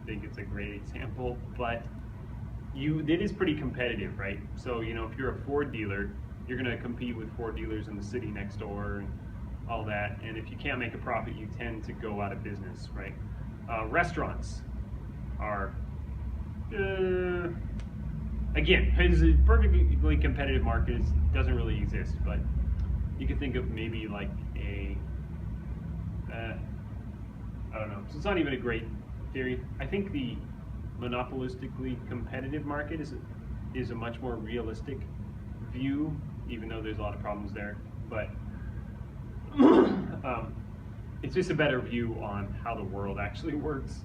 think it's a great example, but it is pretty competitive, right? So, you know, if you're a Ford dealer, you're going to compete with Ford dealers in the city next door and all that. And if you can't make a profit, you tend to go out of business, right? Restaurants are, again, it's a perfectly competitive market. It doesn't really exist, but you could think of maybe like a, I don't know. So it's not even a great theory. I think the monopolistically competitive market is a much more realistic view, even though there's a lot of problems there. But it's just a better view on how the world actually works.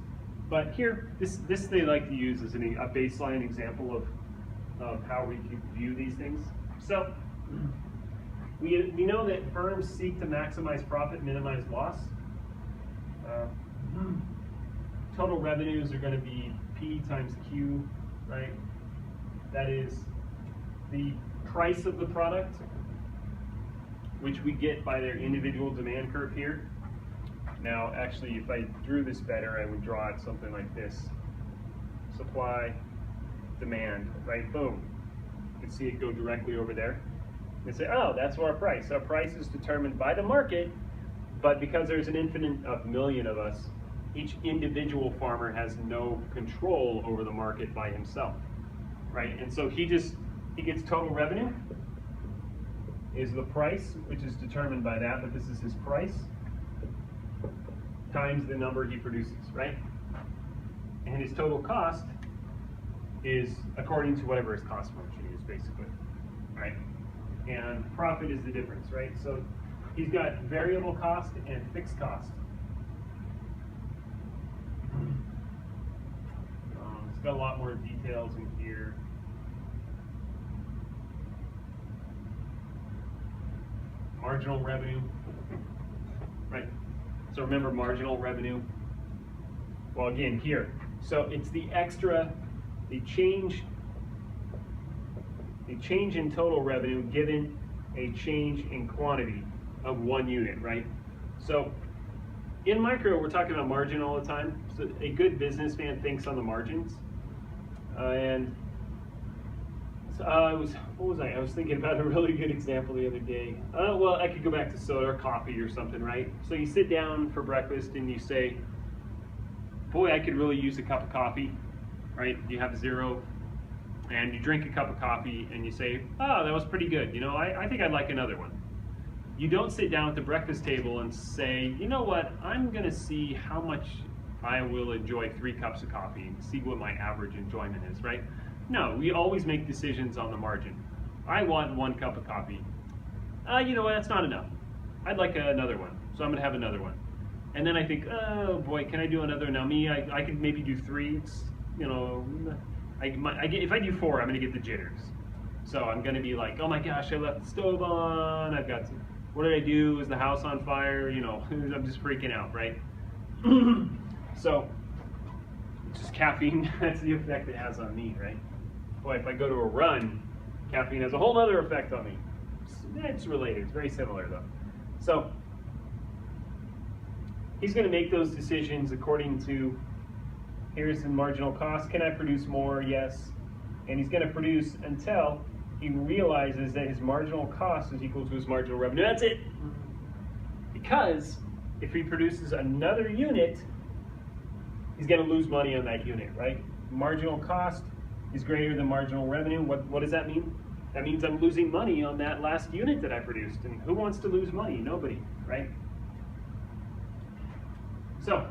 But here, this they like to use as a baseline example of how we can view these things. So we know that firms seek to maximize profit, minimize loss. Total revenues are going to be P times Q, right? That is the price of the product, which we get by their individual demand curve here. Now, actually, if I drew this better, I would draw it something like this. Supply, demand, right? Boom. You can see it go directly over there. And say, oh, that's our price. Our price is determined by the market, but because there's an infinite of million of us, each individual farmer has no control over the market by himself, right? And so he gets total revenue is the price, which is determined by that, but this is his price, times the number he produces, right? And his total cost is according to whatever his cost function is, basically, right? And profit is the difference, right? So he's got variable cost and fixed cost. It's got a lot more details in here. Marginal revenue, right? So remember marginal revenue. Well, again, here. So it's the extra, the change in total revenue given a change in quantity of 1 unit, right? So in micro, we're talking about margin all the time. So a good businessman thinks on the margins. And so I was thinking about a really good example the other day. Well, I could go back to soda or coffee or something, right? So you sit down for breakfast and you say, boy, I could really use a cup of coffee, right? You have 0, and you drink a cup of coffee and you say, oh, that was pretty good. You know, I think I'd like another one. You don't sit down at the breakfast table and say, you know what, I'm gonna see how much I will enjoy 3 cups of coffee and see what my average enjoyment is, right? No, we always make decisions on the margin. I want 1 cup of coffee. You know what, that's not enough. I'd like another one, so I'm gonna have another one. And then I think, oh boy, can I do another? Now me, I could maybe do 3, you know, if I do 4, I'm gonna get the jitters. So I'm gonna be like, oh my gosh, I left the stove on, I've got some, what did I do? Is the house on fire? You know, I'm just freaking out, right? So, it's just caffeine, that's the effect it has on me, right? Boy, if I go to a run, caffeine has a whole other effect on me. It's related, it's very similar though. So, he's gonna make those decisions according to, here's the marginal cost, can I produce more? Yes. And he's gonna produce until he realizes that his marginal cost is equal to his marginal revenue. That's it. Because if he produces another unit, he's going to lose money on that unit, right? Marginal cost is greater than marginal revenue. What does that mean? That means I'm losing money on that last unit that I produced. And who wants to lose money? Nobody, right? So,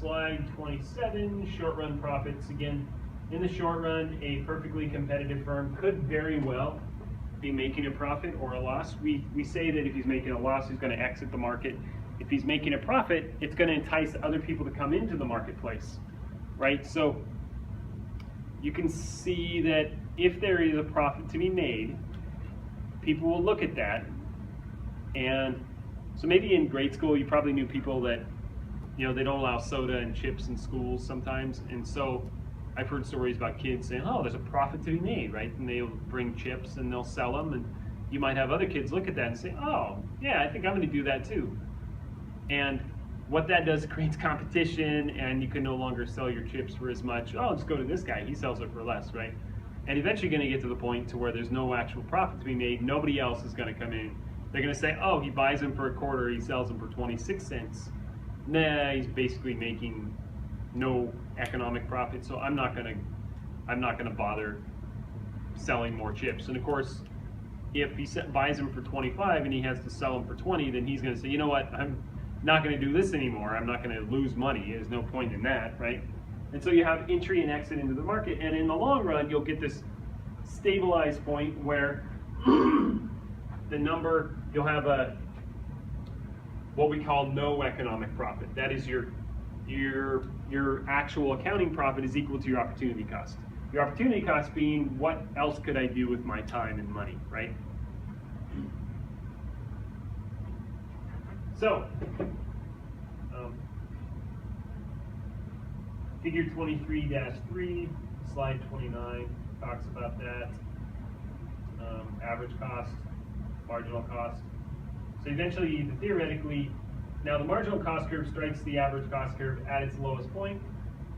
slide 27, short run profits. Again, in the short run, a perfectly competitive firm could very well be making a profit or a loss. We say that if he's making a loss, he's going to exit the market. If he's making a profit, it's going to entice other people to come into the marketplace, right? So you can see that if there is a profit to be made, people will look at that. And so maybe in grade school, you probably knew people that, you know, they don't allow soda and chips in schools sometimes. And so I've heard stories about kids saying, oh, there's a profit to be made, right? And they'll bring chips and they'll sell them. And you might have other kids look at that and say, oh, yeah, I think I'm going to do that too. And what that does, creates competition, and you can no longer sell your chips for as much. Oh, let's go to this guy, he sells it for less, right? And eventually you're going to get to the point to where there's no actual profit to be made. Nobody else is going to come in. They're going to say, oh, he buys them for $0.25, he sells them for 26 cents. Nah, he's basically making no economic profit, so I'm not going to bother selling more chips. And of course, if he buys them for 25 and he has to sell them for 20, then he's going to say, you know what, I'm not going to do this anymore. I'm not going to lose money. There's no point in that, right? And so you have entry and exit into the market, and in the long run, you'll get this stabilized point where the number, you'll have a what we call no economic profit. That is your actual accounting profit is equal to your opportunity cost. Your opportunity cost being, what else could I do with my time and money, right? So, figure 23-3, slide 29 talks about that. Average cost, marginal cost. So eventually, theoretically, now the marginal cost curve strikes the average cost curve at its lowest point,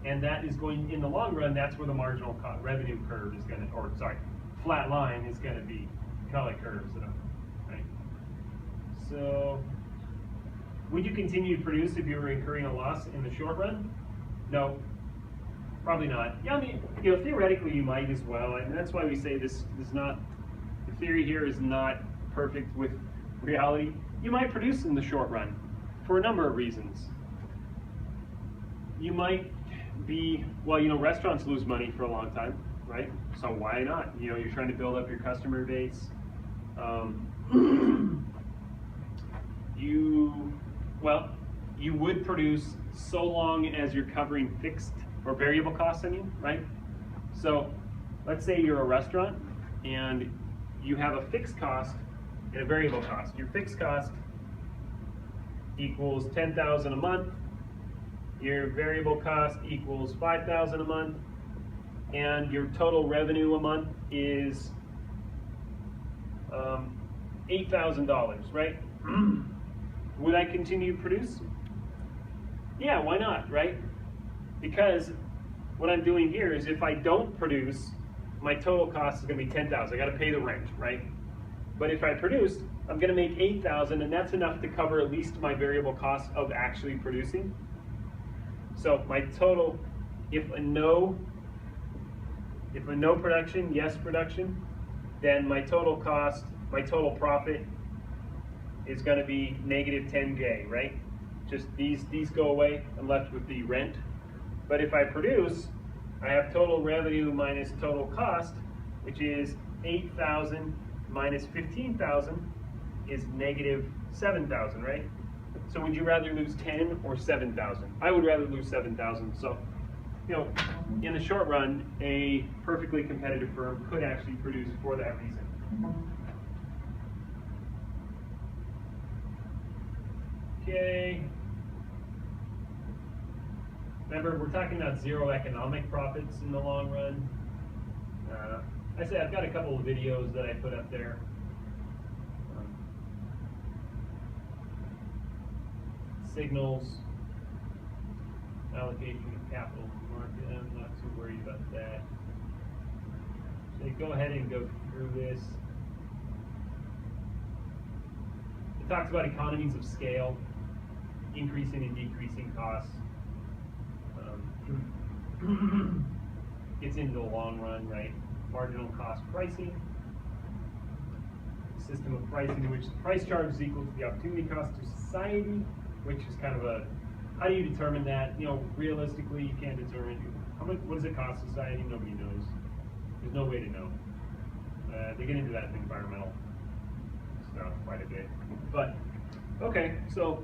and that is going, in the long run, that's where the marginal revenue curve is going to, or sorry, flat line is going to be. Call it curves, right? So, would you continue to produce if you were incurring a loss in the short run? No, probably not. Yeah, I mean, theoretically you might as well, and that's why we say this is not, the theory here is not perfect with reality. You might produce in the short run for a number of reasons. You might be, well, restaurants lose money for a long time, right? So why not? You're trying to build up your customer base. You would produce so long as you're covering fixed or variable costs, right? So let's say you're a restaurant and you have a fixed cost and a variable cost. Your fixed cost equals $10,000 a month. Your variable cost equals $5,000 a month, and your total revenue a month is $8,000, right? Would I continue to produce? Yeah, why not, right? Because what I'm doing here is, if I don't produce, my total cost is going to be $10,000. I got to pay the rent, right? But if I produce, I'm going to make $8,000, and that's enough to cover at least my variable cost of actually producing. So my total, if a no production, yes production, then my total cost, my total profit is going to be negative 10K, right? Just these go away. I'm left with the rent. But if I produce, I have total revenue minus total cost, which is 8,000 minus 15,000 is negative 7,000, right? So would you rather lose 10 or 7,000? I would rather lose 7,000. So, in the short run, a perfectly competitive firm could actually produce for that reason. Okay. Remember, we're talking about zero economic profits in the long run. I said I've got a couple of videos that I put up there. Signals, allocation of capital market. I'm not too worried about that. So go ahead and go through this. It talks about economies of scale, increasing and decreasing costs. Gets into the long run, right? Marginal cost pricing. System of pricing in which the price charge is equal to the opportunity cost to society, which is kind of a, how do you determine that? Realistically, you can't determine how much, what does it cost society? Nobody knows. There's no way to know. They get into that environmental stuff quite a bit. But, okay, so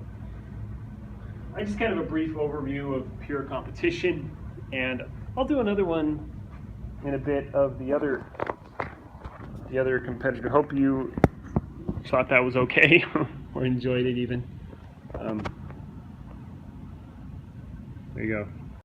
I just kind of a brief overview of pure competition, and I'll do another one in a bit of the other competitor. Hope you thought that was okay or enjoyed it even. There you go.